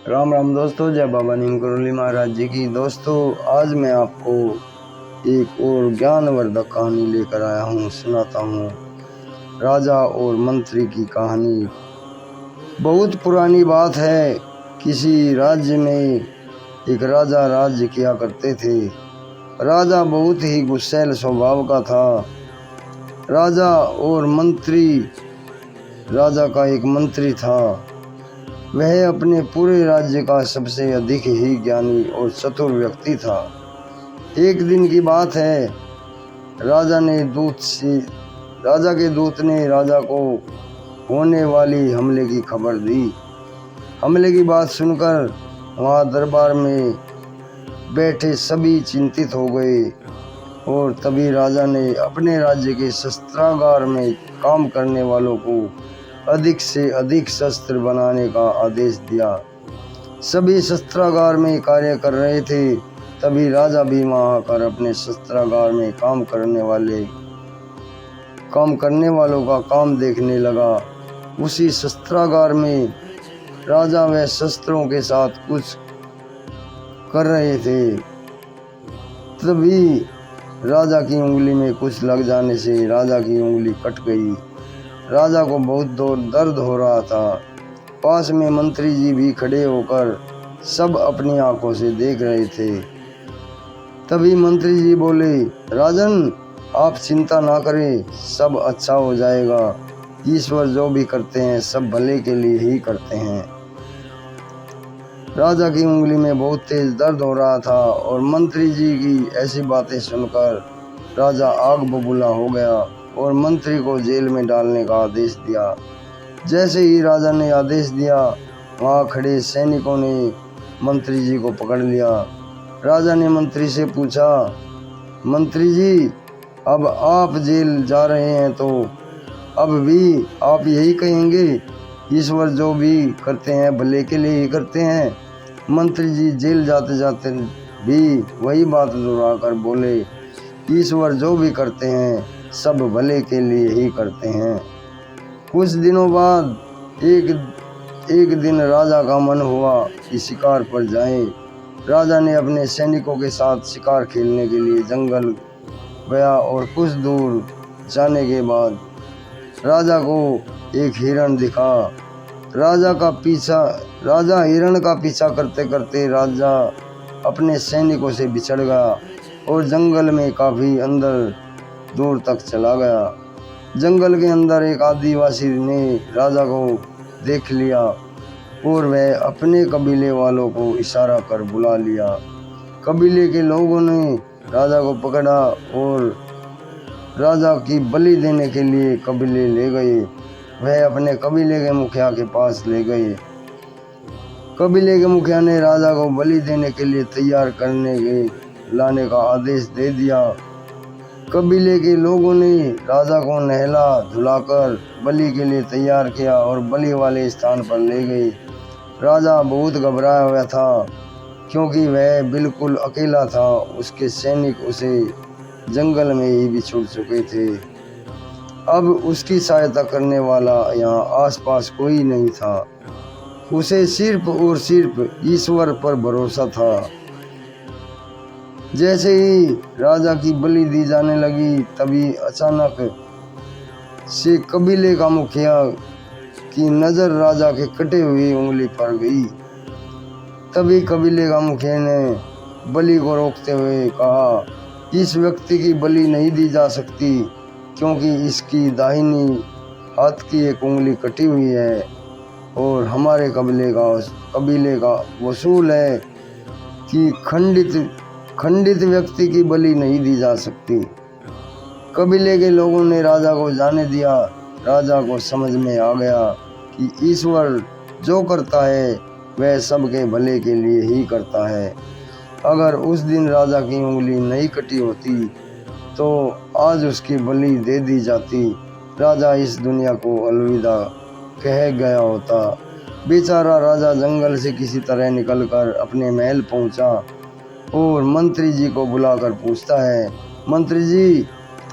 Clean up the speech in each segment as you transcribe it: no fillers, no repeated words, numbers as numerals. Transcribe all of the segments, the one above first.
राम राम दोस्तों, जय बाबा नीम करोली महाराज जी की। दोस्तों, आज मैं आपको एक और ज्ञानवर्धक कहानी लेकर आया हूँ, सुनाता हूँ। राजा और मंत्री की कहानी। बहुत पुरानी बात है। किसी राज्य में एक राजा राज्य किया करते थे। राजा बहुत ही गुस्सैल स्वभाव का था। राजा और मंत्री राजा का एक मंत्री था। वह अपने पूरे राज्य का सबसे अधिक ही ज्ञानी और चतुर व्यक्ति था। एक दिन की बात है, राजा के दूत ने राजा को होने वाली हमले की खबर दी। हमले की बात सुनकर वहाँ दरबार में बैठे सभी चिंतित हो गए और तभी राजा ने अपने राज्य के शस्त्रागार में काम करने वालों को अधिक से अधिक शस्त्र बनाने का आदेश दिया। सभी शस्त्रागार में कार्य कर रहे थे। तभी राजा भी वहाँ आकर अपने शस्त्रागार में काम करने वालों का काम देखने लगा। उसी शस्त्रागार में राजा व शस्त्रों के साथ कुछ कर रहे थे। तभी राजा की उंगली में कुछ लग जाने से राजा की उंगली कट गई। राजा को बहुत दर्द हो रहा था। पास में मंत्री जी भी खड़े होकर सब अपनी आंखों से देख रहे थे। तभी मंत्री जी बोले, राजन, आप चिंता ना करें, सब अच्छा हो जाएगा। ईश्वर जो भी करते हैं सब भले के लिए ही करते हैं। राजा की उंगली में बहुत तेज दर्द हो रहा था और मंत्री जी की ऐसी बातें सुनकर राजा आग बबूला हो गया और मंत्री को जेल में डालने का आदेश दिया। जैसे ही राजा ने आदेश दिया, वहाँ खड़े सैनिकों ने मंत्री जी को पकड़ लिया। राजा ने मंत्री से पूछा, मंत्री जी, अब आप जेल जा रहे हैं तो अब भी आप यही कहेंगे, ईश्वर जो भी करते हैं भले के लिए ही करते हैं? मंत्री जी जेल जाते जाते भी वही बात दोहराकर बोले, ईश्वर जो भी करते हैं सब भले के लिए ही करते हैं। कुछ दिनों बाद एक दिन राजा का मन हुआ कि शिकार पर जाएं। राजा ने अपने सैनिकों के साथ शिकार खेलने के लिए जंगल गया और कुछ दूर जाने के बाद राजा को एक हिरण दिखा। राजा हिरण का पीछा करते करते राजा अपने सैनिकों से बिछड़ गया और जंगल में काफी अंदर दूर तक चला गया। जंगल के अंदर एक आदिवासी ने राजा को देख लिया और वह अपने कबीले वालों को इशारा कर बुला लिया। कबीले के लोगों ने राजा को पकड़ा और राजा की बलि देने के लिए कबीले ले गए। वह अपने कबीले के मुखिया के पास ले गए। कबीले के मुखिया ने राजा को बलि देने के लिए तैयार लाने का आदेश दे दिया। कबीले के लोगों ने राजा को नहला धुलाकर बलि के लिए तैयार किया और बलि वाले स्थान पर ले गए। राजा बहुत घबराया हुआ था क्योंकि वह बिल्कुल अकेला था। उसके सैनिक उसे जंगल में ही बिछुड़ चुके थे। अब उसकी सहायता करने वाला यहाँ आसपास कोई नहीं था। उसे सिर्फ और सिर्फ ईश्वर पर भरोसा था। जैसे ही राजा की बलि दी जाने लगी, तभी अचानक से कबीले का मुखिया की नज़र राजा के कटे हुई उंगली पर गई। तभी कबीले का मुखिया ने बलि को रोकते हुए कहा, इस व्यक्ति की बलि नहीं दी जा सकती क्योंकि इसकी दाहिनी हाथ की एक उंगली कटी हुई है और हमारे कबीले का वसूल है कि खंडित व्यक्ति की बलि नहीं दी जा सकती। कबीले के लोगों ने राजा को जाने दिया। राजा को समझ में आ गया कि ईश्वर जो करता है वह सबके भले के लिए ही करता है। अगर उस दिन राजा की उंगली नहीं कटी होती तो आज उसकी बलि दे दी जाती। राजा इस दुनिया को अलविदा कह गया होता। बेचारा राजा जंगल से किसी तरह निकलकर अपने महल पहुंचा और मंत्री जी को बुलाकर पूछता है, मंत्री जी,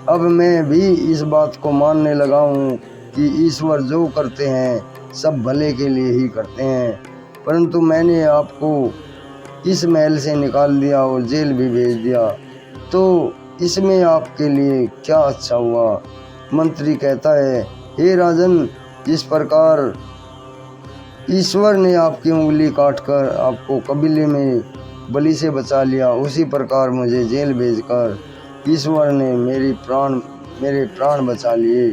अब मैं भी इस बात को मानने लगा हूँ कि ईश्वर जो करते हैं सब भले के लिए ही करते हैं। परंतु मैंने आपको इस महल से निकाल दिया और जेल भी भेज दिया, तो इसमें आपके लिए क्या अच्छा हुआ। मंत्री कहता है, हे राजन, जिस प्रकार ईश्वर ने आपकी उंगली काटकर आपको कबीले में बलि से बचा लिया, उसी प्रकार मुझे जेल भेजकर ईश्वर ने मेरे प्राण बचा लिए।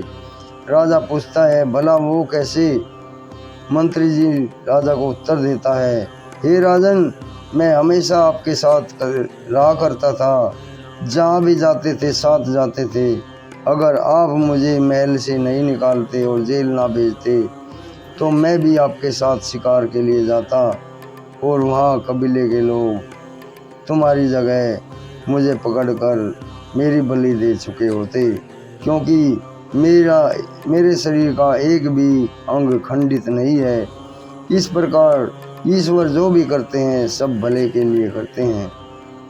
राजा पूछता है, भला वो कैसे। मंत्री जी राजा को उत्तर देता है, हे राजन, मैं हमेशा आपके साथ रहा करता था, जहाँ भी जाते थे साथ जाते थे। अगर आप मुझे महल से नहीं निकालते और जेल ना भेजते तो मैं भी आपके साथ शिकार के लिए जाता और वहाँ कबीले के लोग तुम्हारी जगह मुझे पकड़कर मेरी बलि दे चुके होते, क्योंकि मेरे शरीर का एक भी अंग खंडित नहीं है। इस प्रकार ईश्वर जो भी करते हैं सब भले के लिए करते हैं।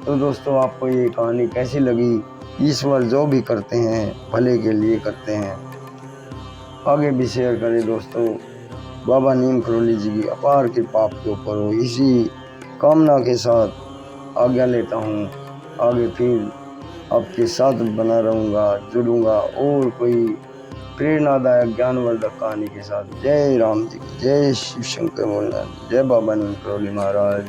तो दोस्तों, आपको ये कहानी कैसी लगी? ईश्वर जो भी करते हैं भले के लिए करते हैं। आगे भी शेयर करें दोस्तों। बाबा नीम करोली जी की अपार कृपा आपके ऊपर हो, इसी कामना के साथ आज्ञा लेता हूँ। आगे फिर आपके साथ बना रहूँगा, जुड़ूंगा और कोई प्रेरणादायक ज्ञानवर्धक कहानी के साथ। जय राम जी की, जय शिव शंकर भोलेनाथ, जय बाबा नीम करोली महाराज।